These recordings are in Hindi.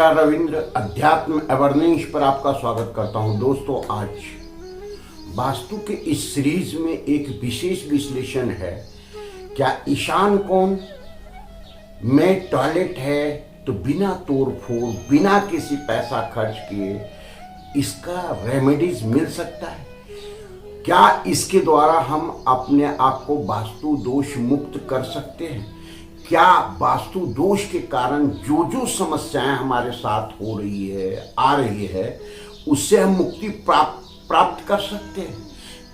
नमस्कार रविंद्र, अध्यात्म अवेयरनेस पर आपका स्वागत करता हूं। दोस्तों, आज वास्तु के इस सीरीज में एक विशेष विश्लेषण है। क्या ईशान कोण में टॉयलेट है तो बिना तोड़ फोड़, बिना किसी पैसा खर्च किए इसका रेमेडीज मिल सकता है? क्या इसके द्वारा हम अपने आप को वास्तु दोष मुक्त कर सकते हैं? क्या वास्तु दोष के कारण जो जो समस्याएं हमारे साथ हो रही है, आ रही है, उससे हम मुक्ति प्राप्त कर सकते हैं?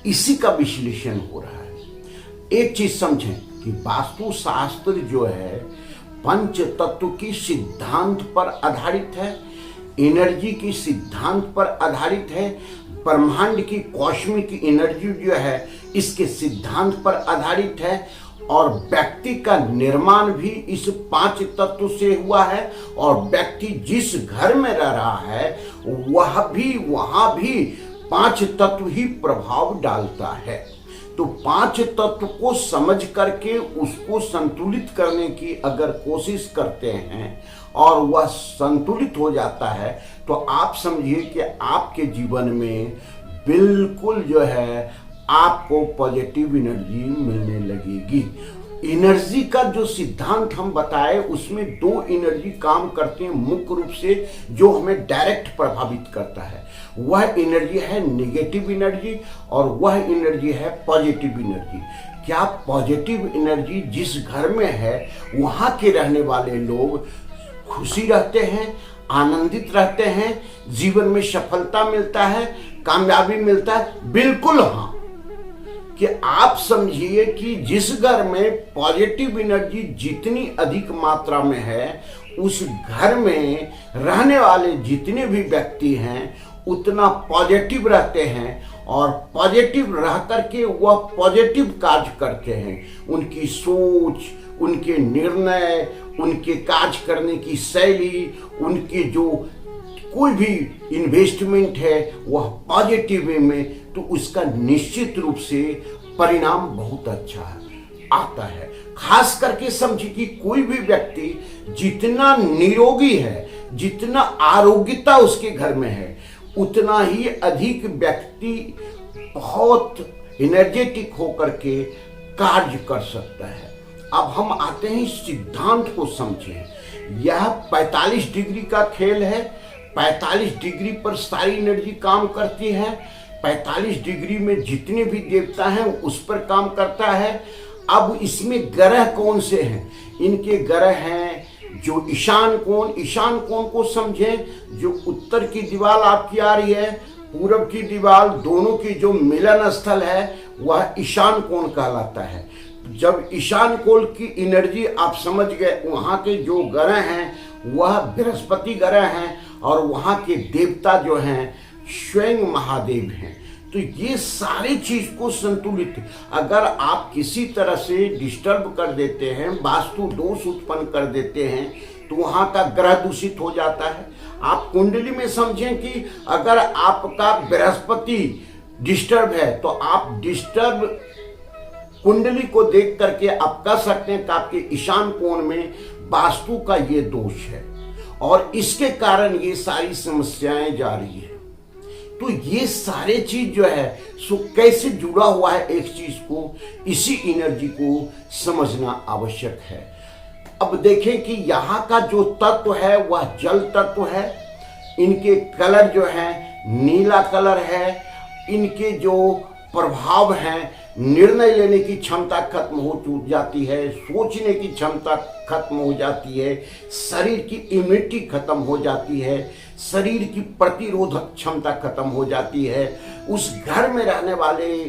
इसी का विश्लेषण हो रहा है। एक चीज समझें कि वास्तु शास्त्र जो है पंच तत्व की सिद्धांत पर आधारित है, एनर्जी की सिद्धांत पर आधारित है, ब्रह्मांड की कॉस्मिक एनर्जी जो है इसके सिद्धांत पर आधारित है, और व्यक्ति का निर्माण भी इस पांच तत्व से हुआ है। और व्यक्ति जिस घर में रह रहा है वहां भी पांच तत्व ही प्रभाव डालता है। तो पांच तत्व को समझ करके उसको संतुलित करने की अगर कोशिश करते हैं और वह संतुलित हो जाता है तो आप समझिए कि आपके जीवन में बिल्कुल जो है आपको पॉजिटिव एनर्जी मिलने लगेगी। एनर्जी का जो सिद्धांत हम बताए उसमें दो एनर्जी काम करते हैं मुख्य रूप से, जो हमें डायरेक्ट प्रभावित करता है। वह एनर्जी है नेगेटिव एनर्जी और वह एनर्जी है पॉजिटिव एनर्जी। क्या पॉजिटिव एनर्जी जिस घर में है वहां के रहने वाले लोग खुशी रहते हैं, आनंदित रहते हैं, जीवन में सफलता मिलता है, कामयाबी मिलता है? बिल्कुल हाँ। कि आप समझिए कि जिस घर में पॉजिटिव एनर्जी जितनी अधिक मात्रा में है, उस घर में रहने वाले जितने भी व्यक्ति हैं उतना पॉजिटिव रहते हैं और पॉजिटिव रह करके वह पॉजिटिव कार्य करते हैं। उनकी सोच, उनके निर्णय, उनके कार्य करने की शैली, उनके जो कोई भी इन्वेस्टमेंट है वह पॉजिटिव वे में, तो उसका निश्चित रूप से परिणाम बहुत अच्छा आता है। खास करके समझिए कि कोई भी व्यक्ति जितना निरोगी है, जितना आरोग्यता उसके घर में है, उतना ही अधिक व्यक्ति बहुत एनर्जेटिक होकर के कार्य कर सकता है। अब हम आते हैं सिद्धांत को समझें। यह 45 डिग्री का खेल है। 45 डिग्री पर सारी एनर्जी काम करती है। 45 डिग्री में जितने भी देवता हैं उस पर काम करता है। अब इसमें ग्रह कौन से हैं? इनके ग्रह हैं जो ईशान कोण। ईशान कोण को समझें, जो उत्तर की दीवार आपकी आ रही है, पूरब की दीवार, दोनों की जो मिलन स्थल है वह ईशान कोण कहलाता है। जब ईशान कोण की एनर्जी आप समझ गए, वहां के जो ग्रह हैं वह बृहस्पति ग्रह हैं और वहां के देवता जो हैं स्वयं महादेव हैं। तो ये सारी चीज को संतुलित, अगर आप किसी तरह से डिस्टर्ब कर देते हैं, वास्तु दोष उत्पन्न कर देते हैं, तो वहां का ग्रह दूषित हो जाता है। आप कुंडली में समझें कि अगर आपका बृहस्पति डिस्टर्ब है तो आप डिस्टर्ब कुंडली को देख करके आप कह सकते हैं कि आपके ईशान कोण में वास्तु का ये दोष है और इसके कारण ये सारी समस्याएं जा रही है। तो ये सारे चीज जो है सो कैसे जुड़ा हुआ है एक चीज को, इसी एनर्जी को समझना आवश्यक है। अब देखें कि यहाँ का जो तत्व है वह जल तत्व है। इनके कलर जो है नीला कलर है। इनके जो प्रभाव हैं, निर्णय लेने की क्षमता खत्म हो जाती है, सोचने की क्षमता खत्म हो जाती है, शरीर की इम्यूनिटी खत्म हो जाती है, शरीर की प्रतिरोधक क्षमता खत्म हो जाती है। उस घर में रहने वाले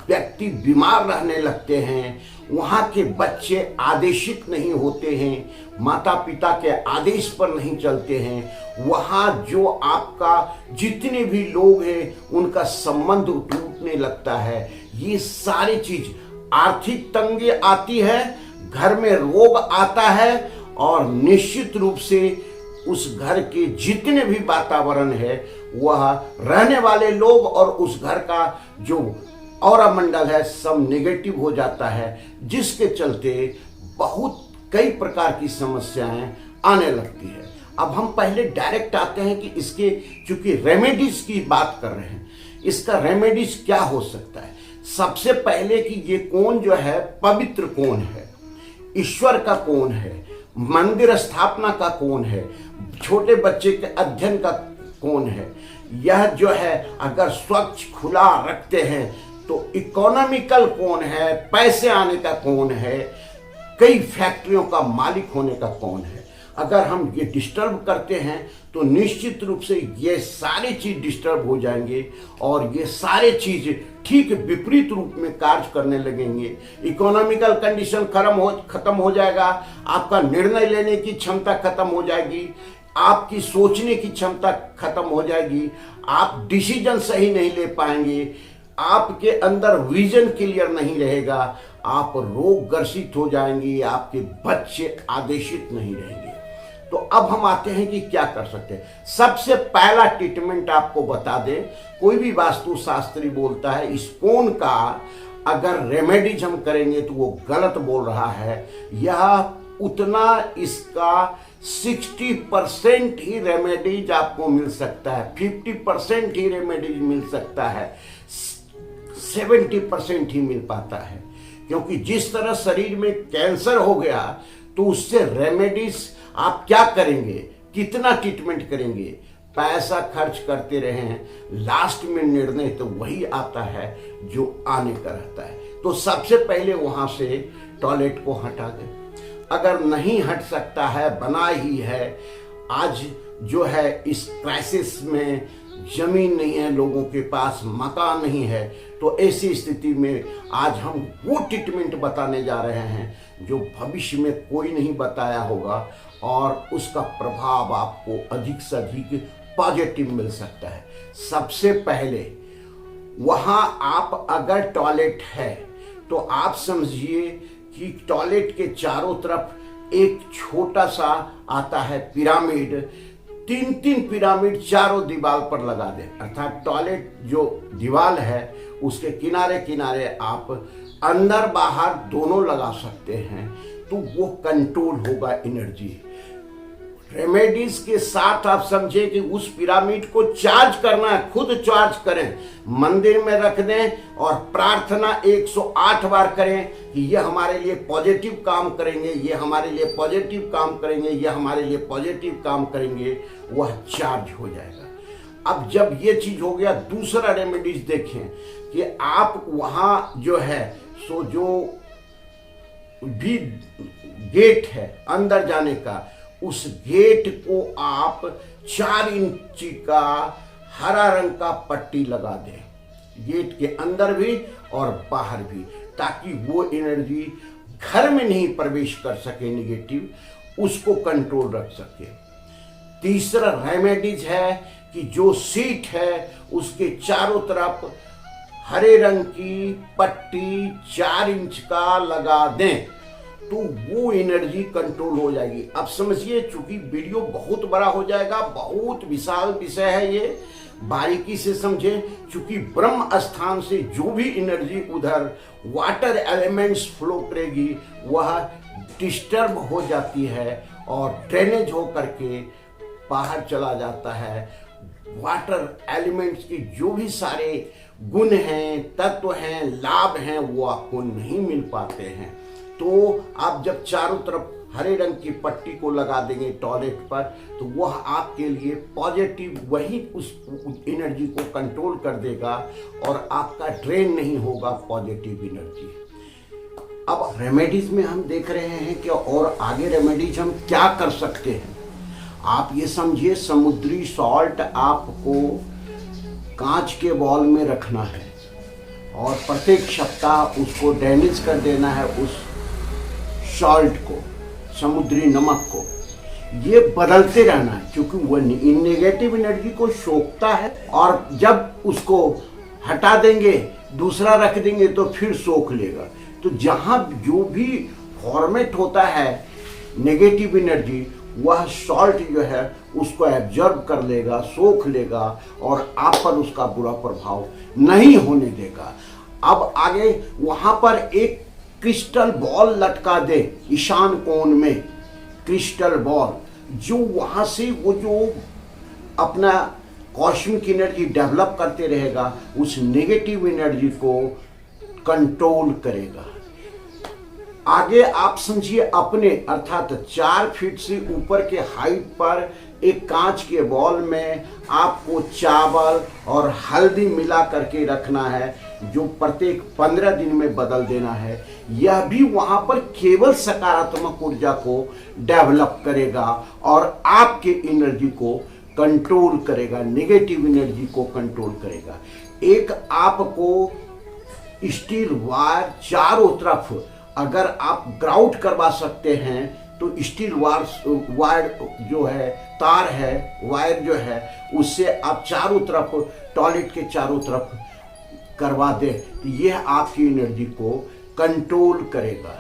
व्यक्ति बीमार रहने लगते हैं। वहाँ के बच्चे आदेशित नहीं होते हैं, माता पिता के आदेश पर नहीं चलते हैं। वहाँ जो आपका जितने भी लोग हैं उनका संबंध टूटने लगता है। ये सारी चीज, आर्थिक तंगी आती है, घर में रोग आता है और निश्चित रूप से उस घर के जितने भी वातावरण है वह रहने वाले लोग और उस घर का जो ऑरा मंडल है सब नेगेटिव हो जाता है, जिसके चलते बहुत कई प्रकार की समस्याएं आने लगती है। अब हम पहले डायरेक्ट आते हैं कि इसके, चूंकि रेमेडीज की बात कर रहे हैं, इसका रेमेडीज क्या हो सकता है। सबसे पहले कि ये कोण जो है पवित्र कोण है, ईश्वर का कोण है, मंदिर स्थापना का कोण है, छोटे बच्चे के अध्ययन का कोण है। यह जो है अगर स्वच्छ खुला रखते हैं तो इकोनॉमिकल कोण है, पैसे आने का कोण है, कई फैक्ट्रियों का मालिक होने का कोण है। अगर हम ये डिस्टर्ब करते हैं तो निश्चित रूप से ये सारी चीज डिस्टर्ब हो जाएंगे और ये सारे चीज ठीक विपरीत रूप में कार्य करने लगेंगे। इकोनॉमिकल कंडीशन खत्म हो जाएगा, आपका निर्णय लेने की क्षमता खत्म हो जाएगी, आपकी सोचने की क्षमता खत्म हो जाएगी, आप डिसीजन सही नहीं ले पाएंगे, आपके अंदर विजन क्लियर नहीं रहेगा, आप रोग ग्रसित हो जाएंगे, आपके बच्चे आदेशित नहीं रहेंगे। तो अब हम आते हैं कि क्या कर सकते हैं। सबसे पहला ट्रीटमेंट आपको बता दें, कोई भी वास्तु शास्त्री बोलता है इस कोण का अगर रेमेडीज हम करेंगे तो वो गलत बोल रहा है। यह उतना इसका 60% ही रेमेडीज आपको मिल सकता है, 50% ही रेमेडीज मिल सकता है, 70% ही मिल पाता है। क्योंकि जिस तरह शरीर में कैंसर हो गया तो उससे रेमेडीज आप क्या करेंगे, कितना ट्रीटमेंट करेंगे, पैसा खर्च करते रहे, लास्ट में निर्णय तो वही आता है जो आने का रहता है। तो सबसे पहले वहां से टॉयलेट को हटा दें। अगर नहीं हट सकता है, बना ही है, आज जो है इस क्राइसिस में जमीन नहीं है, लोगों के पास मकान नहीं है, तो ऐसी स्थिति में आज हम वो ट्रीटमेंट बताने जा रहे हैं जो भविष्य में कोई नहीं बताया होगा और उसका प्रभाव आपको अधिक से अधिक पॉजिटिव मिल सकता है। सबसे पहले वहाँ आप अगर टॉयलेट है तो आप समझिए कि टॉयलेट के चारों तरफ एक छोटा सा आता है पिरामिड, 3-3 पिरामिड चारों दीवार पर लगा दें। अर्थात टॉयलेट जो दीवार है उसके किनारे किनारे आप अंदर बाहर दोनों लगा सकते हैं, तो वो कंट्रोल होगा एनर्जी। रेमेडीज के साथ आप समझे कि उस पिरामिड को चार्ज करना है, खुद चार्ज करें, मंदिर में रख दें और प्रार्थना 108 बार करें कि ये हमारे लिए पॉजिटिव काम करेंगे, ये हमारे लिए पॉजिटिव काम करेंगे, ये हमारे लिए पॉजिटिव काम करेंगे, वह चार्ज हो जाएगा। अब जब ये चीज हो गया, दूसरा रेमेडीज देखें कि आप वहां जो है सो जो भी गेट है अंदर जाने का, उस गेट को आप 4 इंच का हरा रंग का पट्टी लगा दें, गेट के अंदर भी और बाहर भी, ताकि वो एनर्जी घर में नहीं प्रवेश कर सके निगेटिव, उसको कंट्रोल रख सके। तीसरा रेमेडीज है कि जो सीट है उसके चारों तरफ हरे रंग की पट्टी 4 इंच का लगा दें, तो वो एनर्जी कंट्रोल हो जाएगी। अब समझिए, चूंकि वीडियो बहुत बड़ा हो जाएगा, बहुत विशाल विषय है, ये बारीकी से समझें। चूंकि ब्रह्म स्थान से जो भी एनर्जी उधर वाटर एलिमेंट्स फ्लो करेगी वह डिस्टर्ब हो जाती है और ड्रेनेज हो करके बाहर चला जाता है। वाटर एलिमेंट्स की जो भी सारे गुण हैं, तत्व हैं, लाभ हैं, वो आपको नहीं मिल पाते हैं। तो आप जब चारों तरफ हरे रंग की पट्टी को लगा देंगे टॉयलेट पर, तो वह आपके लिए पॉजिटिव, वही उस एनर्जी को कंट्रोल कर देगा और आपका ड्रेन नहीं होगा पॉजिटिव एनर्जी। अब रेमेडीज में हम देख रहे हैं कि और आगे रेमेडीज हम क्या कर सकते हैं। आप ये समझिए, समुद्री सॉल्ट आपको कांच के बॉल में रखना है और प्रत्येक सप्ताह उसको ड्रेनेज कर देना है, उस सॉल्ट को, समुद्री नमक को। ये बदलते रहना है क्योंकि वह नेगेटिव एनर्जी को सोखता है और जब उसको हटा देंगे, दूसरा रख देंगे तो फिर सोख लेगा। तो जहाँ जो भी फॉर्मेट होता है नेगेटिव एनर्जी, वह सॉल्ट जो है उसको एब्जॉर्ब कर लेगा, सोख लेगा और आप पर उसका बुरा प्रभाव नहीं होने देगा। अब आगे वहां पर एक क्रिस्टल बॉल लटका दे ईशान कोण में, क्रिस्टल बॉल, जो वहाँ से वो जो अपना कॉस्मिक एनर्जी डेवलप करते रहेगा, उस नेगेटिव एनर्जी को कंट्रोल करेगा। आगे आप समझिए, अपने अर्थात 4 फीट से ऊपर के हाइट पर एक कांच के बॉल में आपको चावल और हल्दी मिला करके रखना है, जो प्रत्येक 15 दिन में बदल देना है। यह भी वहां पर केवल सकारात्मक ऊर्जा को डेवलप करेगा और आपके एनर्जी को कंट्रोल करेगा, नेगेटिव एनर्जी को कंट्रोल करेगा। एक आपको स्टील वायर चारों तरफ अगर आप ग्राउट करवा सकते हैं तो स्टील वायर जो है, तार है, वायर जो है, उससे आप चारों तरफ, टॉयलेट के चारों तरफ करवा दें तो यह आपकी एनर्जी को कंट्रोल करेगा।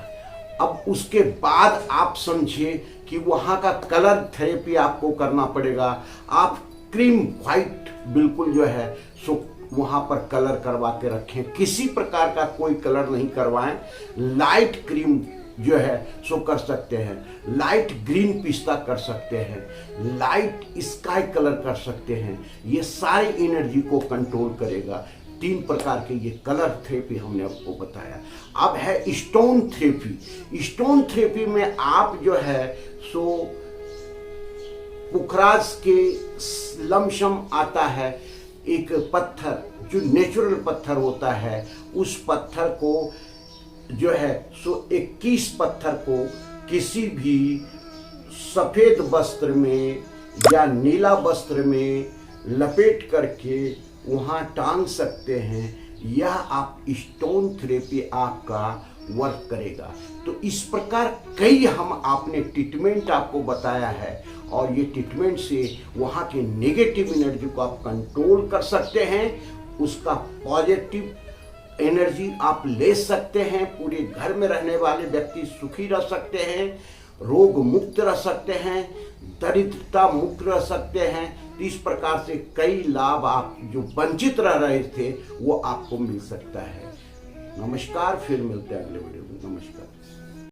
अब उसके बाद आप समझिए कि वहाँ का कलर थेरेपी आपको करना पड़ेगा। आप क्रीम वाइट बिल्कुल जो है सो वहाँ पर कलर करवा के रखें, किसी प्रकार का कोई कलर नहीं करवाएं। लाइट क्रीम जो है सो कर सकते हैं, लाइट ग्रीन पिस्ता कर सकते हैं, लाइट स्काई कलर कर सकते हैं। ये सारी एनर्जी को कंट्रोल करेगा। 3 प्रकार के ये कलर थेरेपी हमने आपको बताया। अब है स्टोन थेरेपी। स्टोन थेरेपी में आप जो है सो पुखराज के लमसम आता है, एक पत्थर जो नेचुरल पत्थर होता है, उस पत्थर को जो है सो 21 पत्थर को किसी भी सफेद वस्त्र में या नीला वस्त्र में लपेट करके वहाँ टांग सकते हैं। यह आप स्टोन थेरेपी आपका वर्क करेगा। तो इस प्रकार कई हम आपने ट्रीटमेंट आपको बताया है और ये ट्रीटमेंट से वहाँ के नेगेटिव एनर्जी को आप कंट्रोल कर सकते हैं, उसका पॉजिटिव एनर्जी आप ले सकते हैं। पूरे घर में रहने वाले व्यक्ति सुखी रह सकते हैं, रोग मुक्त रह सकते हैं, दरिद्रता मुक्त रह सकते हैं। इस प्रकार से कई लाभ आप जो वंचित रह रहे थे वो आपको मिल सकता है। नमस्कार, फिर मिलते हैं अगले वीडियो में। नमस्कार।